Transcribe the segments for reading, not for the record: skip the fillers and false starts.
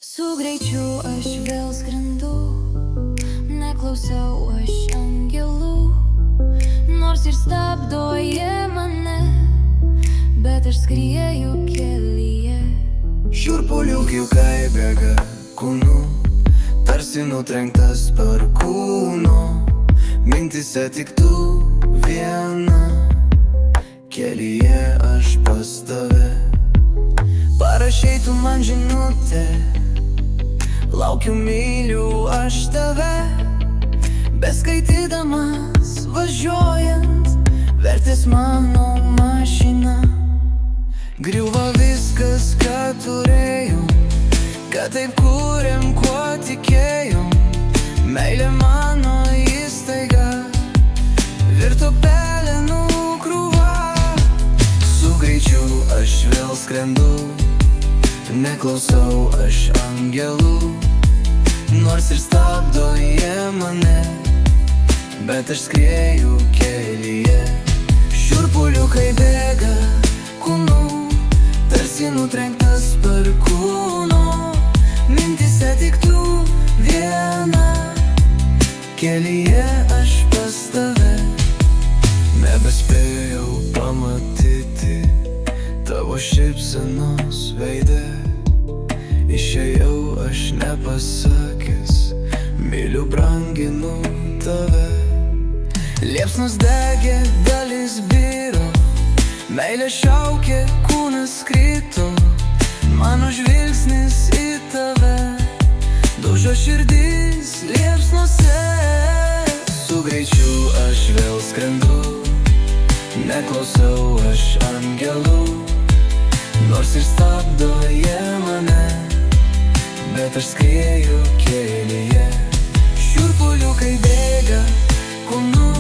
Su greičiu aš vėl skrendu, neklausau aš angelų, nors ir stabdo jie mane, bet aš skrieju kelyje. Šiurpuliukai bėga kūnu, tarsi nutrenktas perkūno. Mintise tik tu viena, kelyje aš pas tave. Parašei tu man žinutę, laukiu, myliu aš tave. Beskaitydamas važiuojant, vertės mano mašina. Griuva viskas, ką turėjom, kad taip kūrėm, kuo tikėjom. Meilė mano įstaiga virto pelenų krūva. Su greičiu aš vėl skrendu, neklausau aš angelų, nors ir stabdo jie mane, bet aš skrieju kelyje. Šiurpuliukai bėga kūnu, tarsi nutrenktas perkūno. Mintise tik tu viena, kelyje aš pas tave. Nebespėjau pamatyti tavo šypsenos veide. Išėjau aš nepasakęs, myliu, branginu tave. Liepsnos degė, dalis biro, meilė šaukė, kūnas krito. Mano žvilgsnis į tave daužo širdis liepsnose. Su greičiu aš vėl skrendu, neklausau aš angelų, nors ir stabdo jie mane, bet aš skrieju kelyje. Šiurpuliukai bėga kūnu,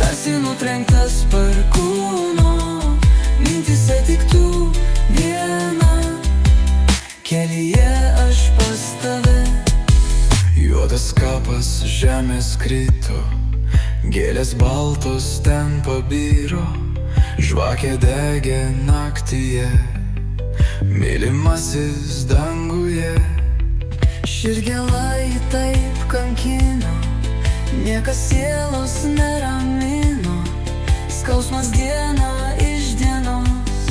tarsi nutrenktas perkūno. Mintise tik tu viena, kelyje aš pas tave. Juodas kapas žemės krito, gėlės baltos ten pabiro. Žvakė degė naktyje, mylimasis danguje. Širdgėla jį taip kankino, niekas sielos neramino. Skausmas diena iš dienos,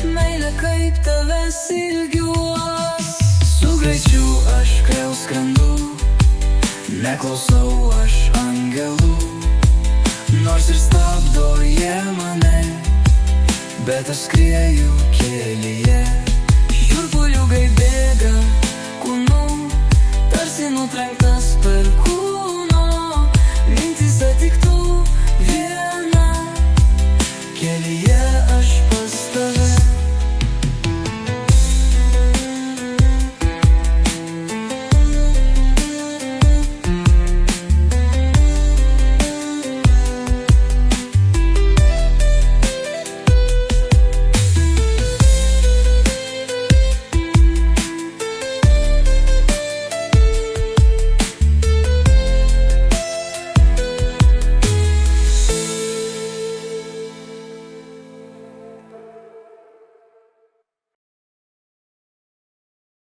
meilė kaip tavęs ilgiuos. Su greičiu aš vėl skrendu, neklausau aš angelų, nors ir stabdo jie mane, bet aš skrieju kelyje. Šiurpuliukai bėga